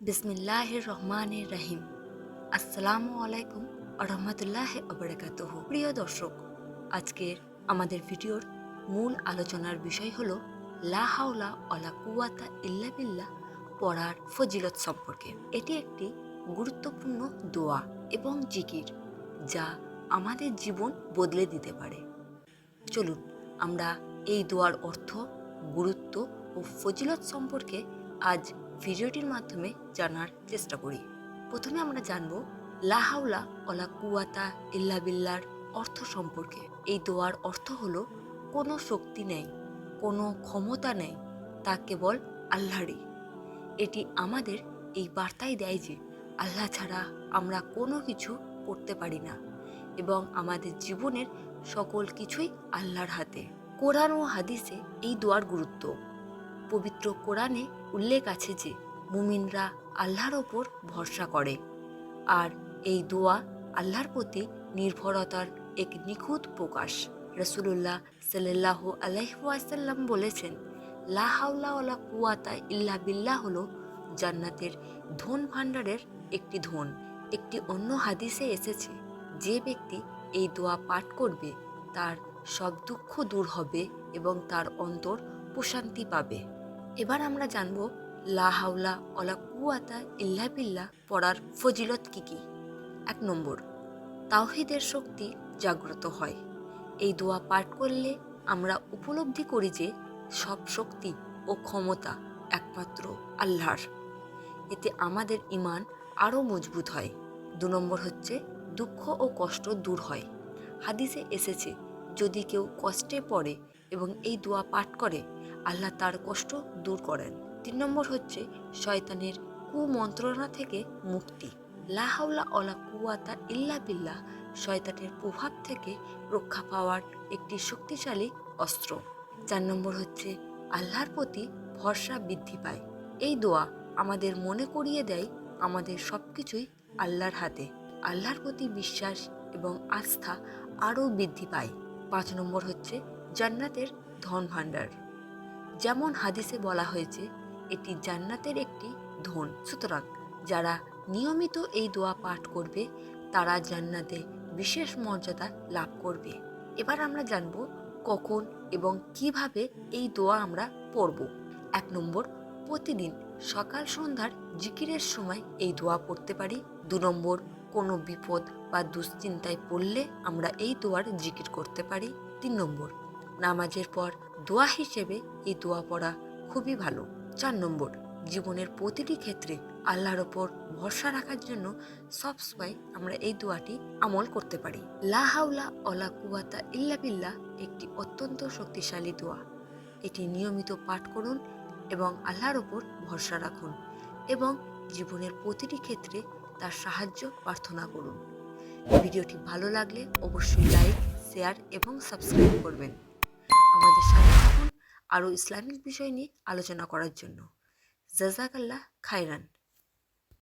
বিসমিল্লাহির রহমানির রহিম। আসসালামু আলাইকুম রহমতুল্লাহ আবরাকাতুহু। প্রিয় দর্শক, আজকের আমাদের ভিডিওর মূল আলোচনার বিষয় হলো লা হাওলা ওয়ালা কুওয়াতা ইল্লা বিল্লাহ পড়ার ফজিলত সম্পর্কে। এটি একটি গুরুত্বপূর্ণ দোয়া এবং জিকির যা আমাদের জীবন বদলে দিতে পারে। চলুন আমরা এই দোয়ার অর্থ, গুরুত্ব ও ফজিলত সম্পর্কে আজ ভিডিওটির মাধ্যমে জানার চেষ্টা করি। প্রথমে আমরা জানব লা হাওলা ওয়ালা কুওয়াতা ইল্লা বিল্লাহর অর্থ সম্পর্কে। এই দোয়ার অর্থ হলো কোনো শক্তি নেই, কোনো ক্ষমতা নেই, তা কেবল আল্লাহরই। এটি আমাদের এই বার্তাই দেয় যে আল্লাহ ছাড়া আমরা কোনো কিছু করতে পারি না এবং আমাদের জীবনের সকল কিছুই আল্লাহর হাতে। কোরআন ও হাদিসে এই দোয়ার গুরুত্ব। পবিত্র কোরআনে উল্লেখ আছে যে মুমিনরা আল্লাহর ওপর ভরসা করে, আর এই দোয়া আল্লাহর প্রতি নির্ভরতার এক নিখুঁত প্রকাশ। রাসূলুল্লাহ সাল্লাল্লাহু আলাইহি ওয়াসাল্লাম বলেছেন, লা হাওলা ওয়ালা কুওয়াতা ইল্লা বিল্লাহ হলো জান্নাতের ধন ভাণ্ডারের একটি ধন। একটি অন্য হাদিসে এসেছে, যে ব্যক্তি এই দোয়া পাঠ করবে তার সব দুঃখ দূর হবে এবং তার অন্তর প্রশান্তি পাবে। এবার আমরা জানব লা হাওলা ওয়ালা কুওয়াতা ইল্লা বিল্লাহ পড়ার ফজিলত কি কি। ১ নম্বর, তাওহীদের শক্তি জাগ্রত হয়। এই দোয়া পাঠ করলে আমরা উপলব্ধি করি যে সব শক্তি ও ক্ষমতা একমাত্র আল্লাহর। এতে আমাদের ঈমান আরও মজবুত হয়। ২ নম্বর হচ্ছে দুঃখ ও কষ্ট দূর হয়। হাদিসে এসেছে, যদি কেউ কষ্টে পড়ে এবং এই দোয়া পাঠ করে আল্লাহ তার কষ্ট দূর করেন। ৩ নম্বর হচ্ছে শয়তানের কুমন্ত্রণা থেকে মুক্তি। লা হাওলা ওয়ালা কুওয়াতা ইল্লা বিল্লাহ শয়তানের প্রভাব থেকে রক্ষা পাওয়ার একটি শক্তিশালী অস্ত্র। ৪ নম্বর হচ্ছে আল্লাহর প্রতি ভরসা বৃদ্ধি পায়। এই দোয়া আমাদের মনে করিয়ে দেয় আমাদের সবকিছুই আল্লাহর হাতে। আল্লাহর প্রতি বিশ্বাস এবং আস্থা আরও বৃদ্ধি পায়। ৫ নম্বর হচ্ছে জান্নাতের ধন ভাণ্ডার। যেমন হাদিসে বলা হয়েছে, এটি জান্নাতের একটি ধন। সুতরাং যারা নিয়মিত এই দোয়া পাঠ করবে তারা জান্নাতে বিশেষ মর্যাদা লাভ করবে। এবার আমরা জানব কখন এবং কিভাবে এই দোয়া আমরা পড়ব। ১ নম্বর, প্রতিদিন সকাল সন্ধ্যার জিকিরের সময় এই দোয়া পড়তে পারি। ২ নম্বর, কোনো বিপদ বা দুশ্চিন্তায় পড়লে আমরা এই দোয়ার জিকির করতে পারি। ৩ নম্বর, নামাজের পর দোয়া হিসেবে এই দোয়া পড়া খুবই ভালো। ৪ নম্বর, জীবনের প্রতিটি ক্ষেত্রে আল্লাহর ওপর ভরসা রাখার জন্য সবসময় আমরা এই দোয়াটি আমল করতে পারি। লা হাওলা ওয়ালা কুওয়াতা ইল্লা বিল্লাহ একটি অত্যন্ত শক্তিশালী দোয়া। এটি নিয়মিত পাঠ করুন এবং আল্লাহর ওপর ভরসা রাখুন এবং জীবনের প্রতিটি ক্ষেত্রে তার সাহায্য প্রার্থনা করুন। ভিডিওটি ভালো লাগলে অবশ্যই লাইক, শেয়ার এবং সাবস্ক্রাইব করবেন। আমাদের সাথে থাকুন আরও ইসলামিক বিষয় নিয়ে আলোচনা করার জন্য। জাযাকাল্লাহ খায়রান।